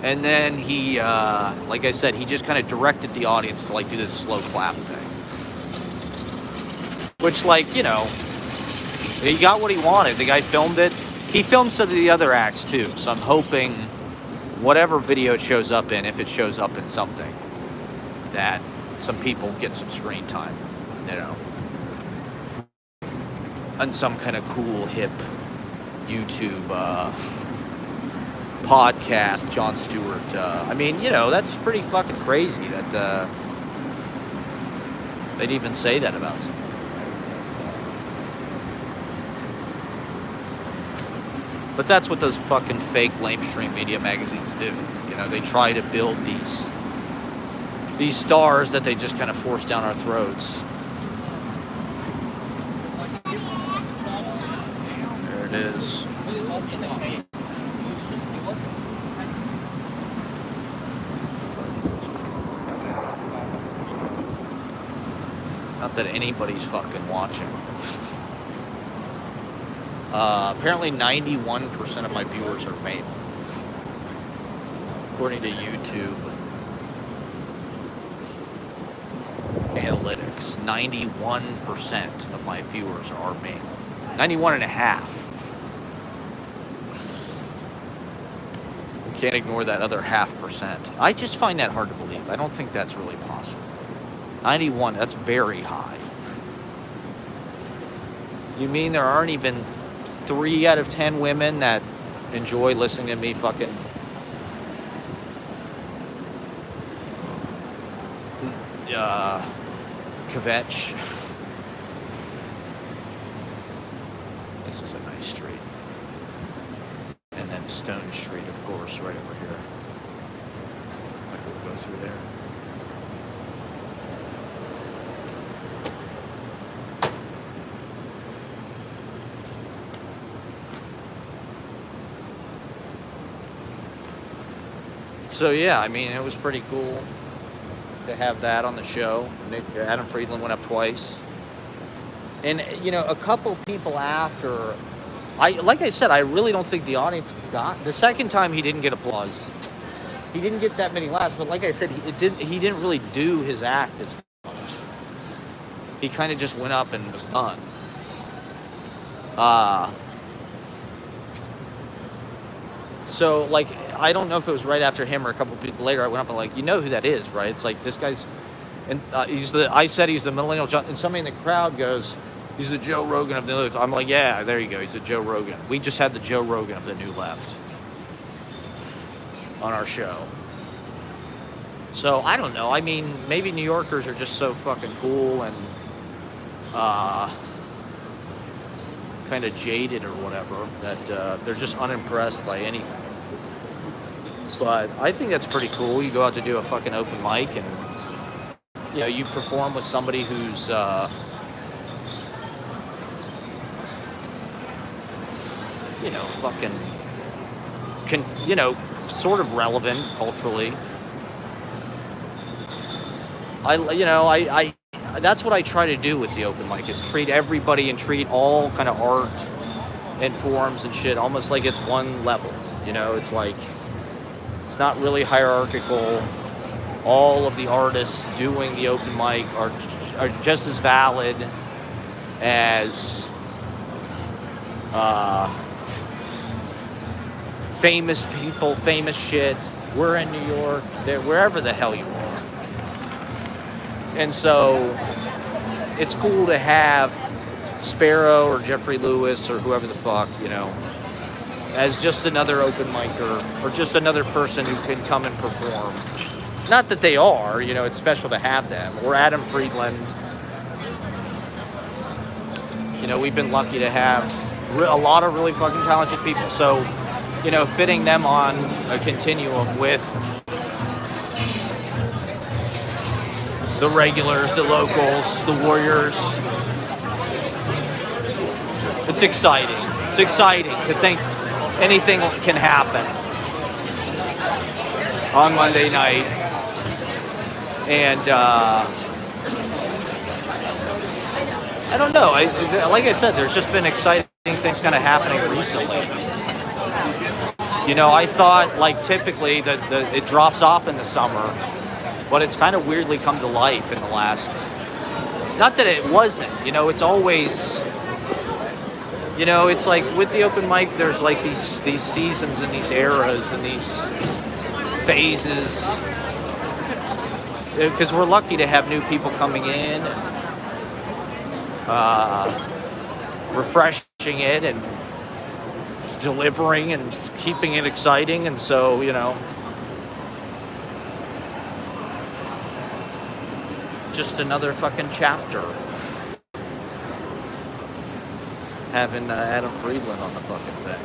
And then he, like I said, he just kind of directed the audience to like do this slow clap thing. Which, like, you know, he got what he wanted. The guy filmed it. He filmed some of the other acts too. So I'm hoping whatever video it shows up in, if it shows up in something, that some people get some screen time, you know, on some kind of cool, hip YouTube podcast, Jon Stewart. I mean, you know, that's pretty fucking crazy that they'd even say that about something. But that's what those fucking fake lamestream media magazines do. You know, they try to build these stars that they just kind of force down our throats. There it is. Not that anybody's fucking watching. Apparently 91% of my viewers are male. According to YouTube analytics, 91% of my viewers are male. 91.5%. We can't ignore that other 0.5%. I just find that hard to believe. I don't think that's really possible. 91, that's very high. You mean there aren't even 3 out of 10 women that enjoy listening to me fucking kvetch? This is a nice street. And then Stone Street, of course, right over here. Like we'll go through there. So yeah, I mean, it was pretty cool to have that on the show. Adam Friedland went up twice. And, you know, a couple people after, like I said, I really don't think the audience got, the second time he didn't get applause. He didn't get that many laughs, but like I said, he didn't really do his act as much. He kind of just went up and was done. So, like, I don't know if it was right after him or a couple people later, I went up and like, you know who that is, right? It's like, this guy's, and I said he's the millennial John, and somebody in the crowd goes, he's the Joe Rogan of the new left. I'm like, yeah, there you go, he's the Joe Rogan. We just had the Joe Rogan of the new left on our show. So, I don't know, I mean, maybe New Yorkers are just so fucking cool and, kind of jaded or whatever, that they're just unimpressed by anything. But I think that's pretty cool. You go out to do a fucking open mic and, you know, you perform with somebody who's, you know, fucking, you know, sort of relevant culturally. I that's what I try to do with the open mic, is treat everybody and treat all kind of art and forms and shit almost like it's one level. You know, it's like, it's not really hierarchical. All of the artists doing the open mic are just as valid as famous people, famous shit. We're in New York, wherever the hell you are. And so it's cool to have Sparrow or Jeffrey Lewis or whoever the fuck, you know, as just another open micer or just another person who can come and perform. Not that they are, you know, it's special to have them. Or Adam Friedland. You know, we've been lucky to have a lot of really fucking talented people. So fitting them on a continuum with the regulars, the locals, the Warriors. It's exciting. It's exciting to think anything can happen on Monday night. And I don't know. Like I said, there's just been exciting things kind of happening recently. I thought like typically that it drops off in the summer, but it's kind of weirdly come to life in the last. Not that it wasn't. It's always. It's like with the open mic, there's like these seasons and these eras and these phases. Because we're lucky to have new people coming in, refreshing it and delivering and keeping it exciting. And so, just another fucking chapter. Having Adam Friedland on the fucking thing.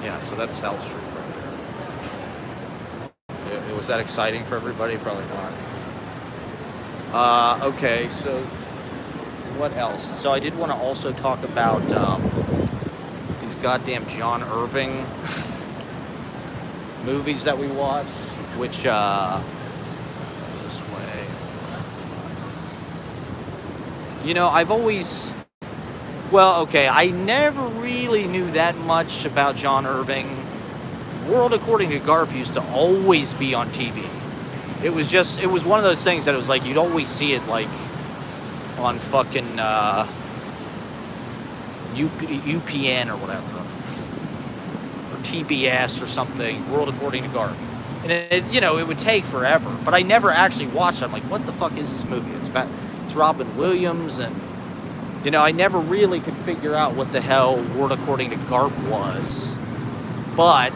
Yeah, so that's South Street right there. Was that exciting for everybody? Probably not. Okay, so what else? So I did want to also talk about these goddamn John Irving movies that we watched, which I've always, I never really knew that much about John Irving. World According to Garp used to always be on TV. It was one of those things that it was like, you'd always see it like on fucking UPN or whatever. Or TBS or something, World According to Garp. And it would take forever, but I never actually watched it. I'm like, what the fuck is this movie? It's Robin Williams, and I never really could figure out what the hell World According to Garp was. But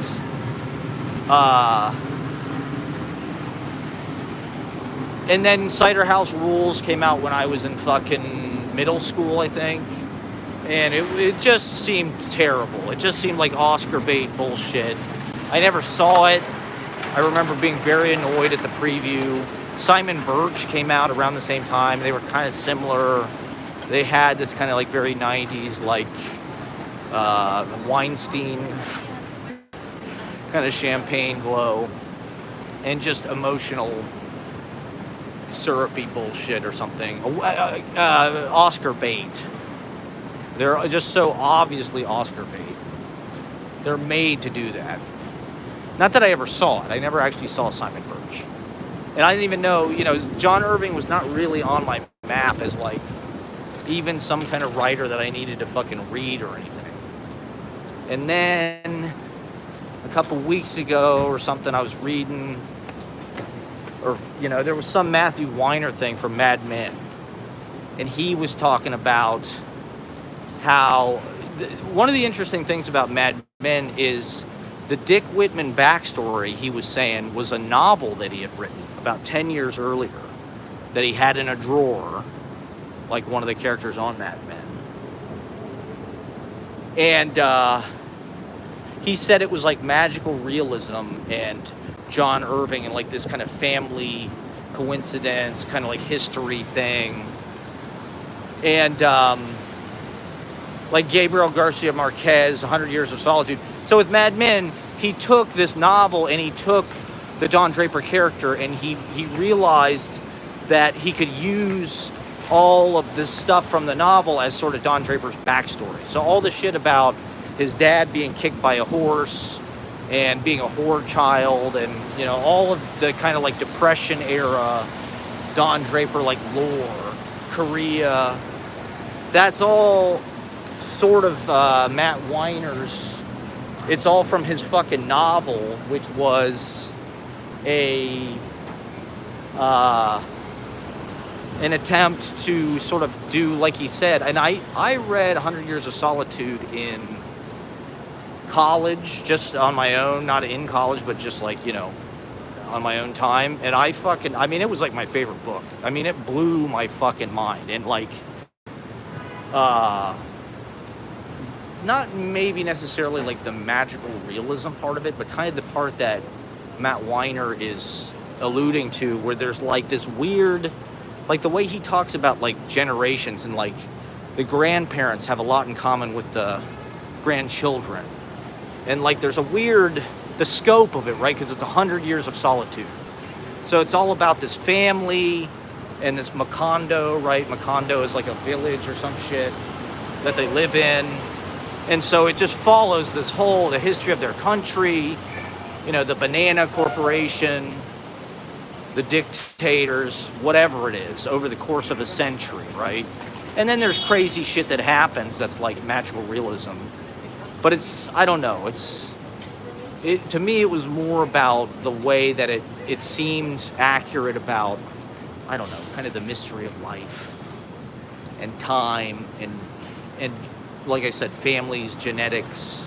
and then Cider House Rules came out when I was in fucking middle school, I think, and it just seemed terrible. It just seemed like Oscar bait bullshit. I never saw it. I remember being very annoyed at the preview. Simon Birch came out around the same time. They were kind of similar. They had this kind of like very 90s, like Weinstein kind of champagne glow and just emotional syrupy bullshit or something. Oscar bait. They're just so obviously Oscar bait. They're made to do that. Not that I ever saw it. I never actually saw Simon Birch. And I didn't even know, John Irving was not really on my map as like even some kind of writer that I needed to fucking read or anything. And then a couple weeks ago or something, I was reading, or, there was some Matthew Weiner thing from Mad Men. And he was talking about how, one of the interesting things about Mad Men is the Dick Whitman backstory, he was saying, was a novel that he had written about 10 years earlier that he had in a drawer, like one of the characters on Mad Men. And he said it was like magical realism and John Irving and like this kind of family coincidence, kind of like history thing. And like Gabriel Garcia Marquez, 100 Years of Solitude. So with Mad Men, he took this novel and he took the Don Draper character and he realized that he could use all of this stuff from the novel as sort of Don Draper's backstory. So all the shit about his dad being kicked by a horse and being a whore child and, all of the kind of like Depression era Don Draper like lore, Korea, that's all sort of Matt Weiner's. It's all from his fucking novel, which was an attempt to sort of do, like he said, and I read 100 Years of Solitude in college, just on my own, not in college, but just like, on my own time, and it was like my favorite book. I mean, it blew my fucking mind, and like, not maybe necessarily like the magical realism part of it, but kind of the part that Matt Weiner is alluding to, where there's like this weird, like the way he talks about like generations, and like the grandparents have a lot in common with the grandchildren. And like there's a weird, the scope of it, right? Because it's 100 years of solitude. So it's all about this family and this Macondo, right? Macondo is like a village or some shit that they live in. And so it just follows this whole, the history of their country, you know, the Banana Corporation, the dictators, whatever it is, over the course of a century, right? And then there's crazy shit that happens that's like magical realism. But it's, I don't know, to me it was more about the way that it seemed accurate about, I don't know, kind of the mystery of life and time and like I said, families, genetics,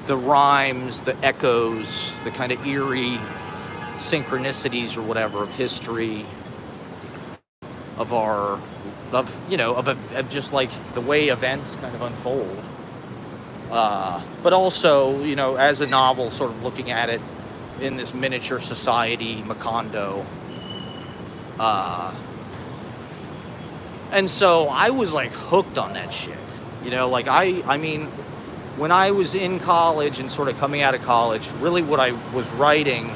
the rhymes, the echoes, the kind of eerie synchronicities or whatever of history, of just like the way events kind of unfold. But also, you know, as a novel, sort of looking at it in this miniature society, Macondo. And so I was like hooked on that shit. You know, like I mean, when I was in college and sort of coming out of college, really what I was writing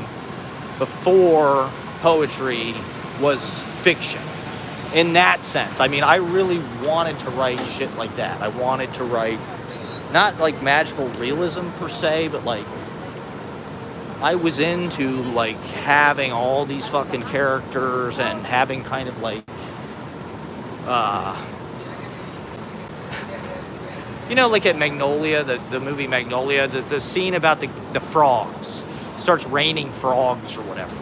before poetry was fiction. In that sense, I mean, I really wanted to write shit like that. I wanted to write, not like magical realism per se, but like, I was into like having all these fucking characters and having kind of like, you know, like at Magnolia, the movie Magnolia, the scene about the frogs. It starts raining frogs or whatever.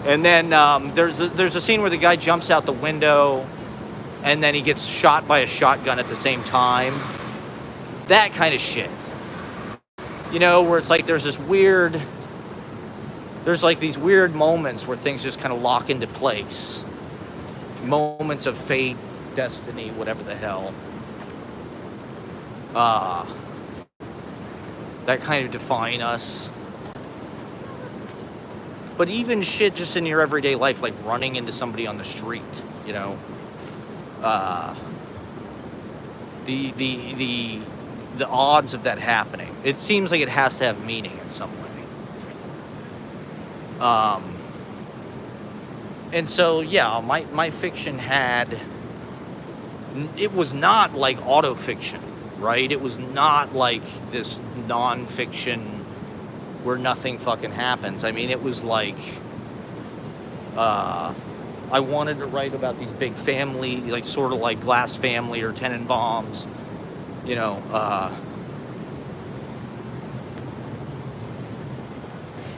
And then there's a scene where the guy jumps out the window and then he gets shot by a shotgun at the same time. That kind of shit. You know, where it's like there's like these weird moments where things just kind of lock into place. Moments of fate, destiny, whatever the hell. That kind of define us. But even shit just in your everyday life, like running into somebody on the street, you know. The odds of that happening. It seems like it has to have meaning in some way. And so, yeah, my fiction it was not like autofiction, right? It was not like this non-fiction where nothing fucking happens. I mean, it was like, I wanted to write about these big family, like sort of like Glass Family or Tenenbaums, you know,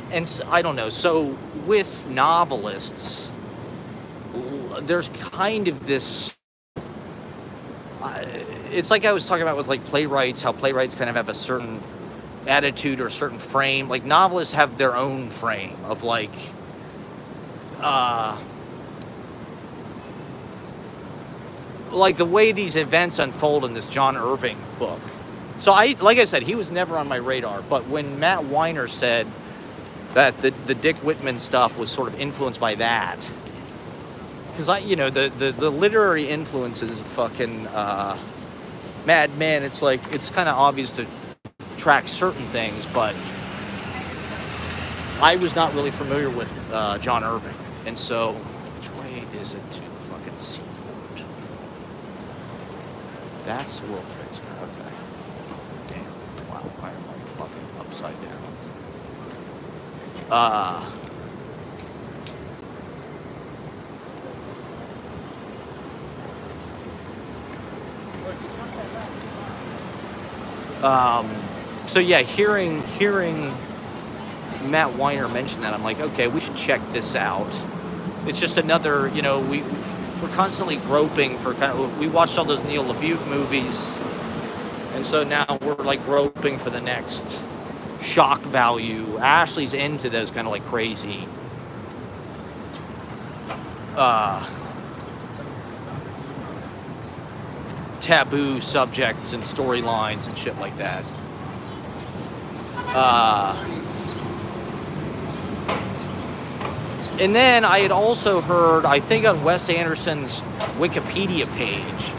and so, I don't know. So with novelists, there's kind of this, it's like I was talking about with like playwrights, how playwrights kind of have a certain attitude or a certain frame. Like novelists have their own frame of like, like the way these events unfold in this John Irving book. So like I said, he was never on my radar, but when Matt Weiner said that the Dick Whitman stuff was sort of influenced by that, because you know, the literary influences of fucking Mad Men, it's like, it's kind of obvious to track certain things, but I was not really familiar with John Irving. And so, which way is it to the fucking seaport? That's the World Trade Center, okay. Damn, wow, why am I fucking upside down? So yeah, hearing Matt Weiner mention that, I'm like, okay, we should check this out. It's just another, you know, we're constantly groping for kind of, we watched all those Neil LaBute movies, and so now we're like groping for the next shock value. Ashley's into those kind of like crazy, taboo subjects and storylines and shit like that. And then I had also heard, I think on Wes Anderson's Wikipedia page,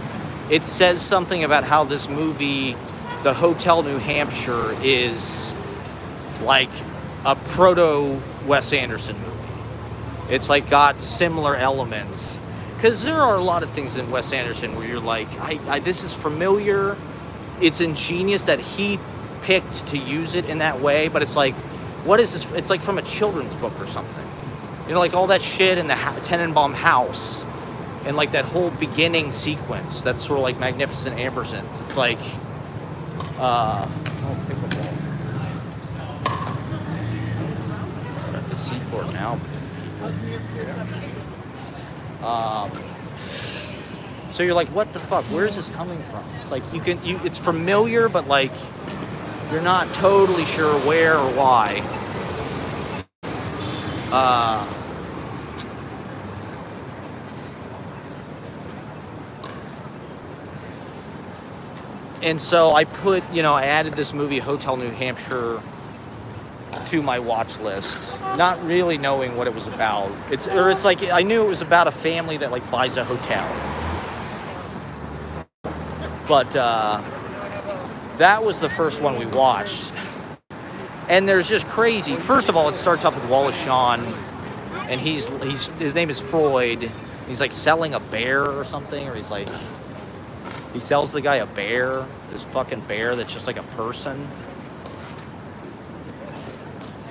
it says something about how this movie, The Hotel New Hampshire, is like a proto Wes Anderson movie. It's like got similar elements. Because there are a lot of things in Wes Anderson where you're like, this is familiar. It's ingenious that he picked to use it in that way, but it's like, what is this? It's like from a children's book or something. You know, like all that shit in the Tenenbaum house and like that whole beginning sequence that's sort of like Magnificent Ambersons. It's like, pickleball. We're at the Seaport now. So you're like, what the fuck? Where is this coming from? It's like it's familiar, but like you're not totally sure where or why. And so I I added this movie, Hotel New Hampshire, to my watch list, not really knowing what it was about. It's like, I knew it was about a family that like buys a hotel. But that was the first one we watched. And there's just crazy. First of all, it starts off with Wallace Shawn, and his name is Freud. He's like selling a bear or something, or he sells the guy a bear, this fucking bear that's just like a person.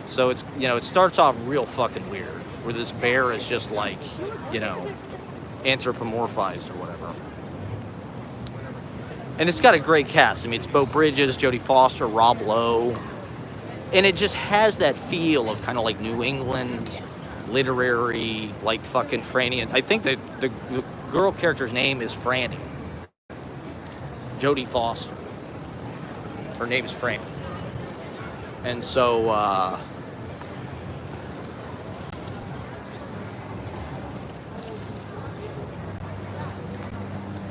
So it's, it starts off real fucking weird, where this bear is just like, anthropomorphized or whatever. And it's got a great cast. I mean, it's Beau Bridges, Jodie Foster, Rob Lowe. And it just has that feel of kind of like New England, literary, like fucking Franny. And I think that the girl character's name is Franny. Jodie Foster. Her name is Franny. And so,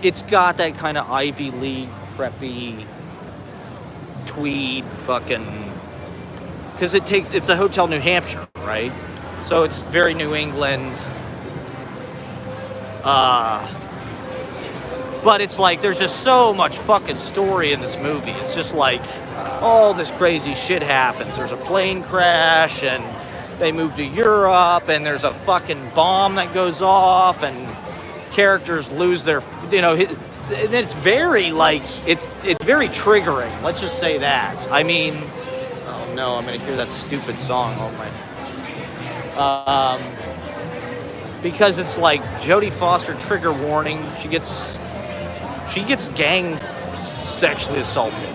it's got that kind of Ivy League, preppy, tweed fucking... Because it's a Hotel New Hampshire, right? So it's very New England. But it's like, there's just so much fucking story in this movie. It's just like, all this crazy shit happens. There's a plane crash, and they move to Europe, and there's a fucking bomb that goes off, and characters lose their, it's very like, it's very triggering. Let's just say that. I mean, oh no, I'm gonna hear that stupid song all my, because it's like Jodie Foster, trigger warning. She gets gang sexually assaulted.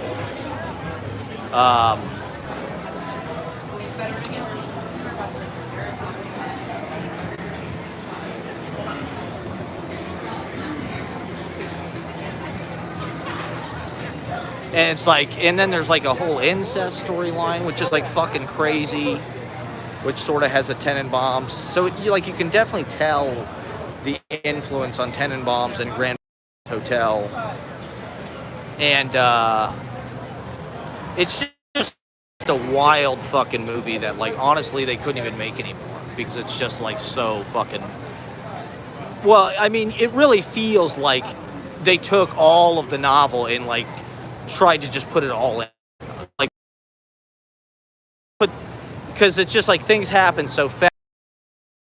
And it's like, and then there's like a whole incest storyline, which is like fucking crazy, which sort of has a Tenenbaums. So you can definitely tell the influence on Tenenbaums and Grand Hotel. And it's just a wild fucking movie that, like, honestly, they couldn't even make anymore because it's just like so fucking... Well, I mean, it really feels like they took all of the novel and like tried to just put it all in, like, but because it's just like things happen so fast.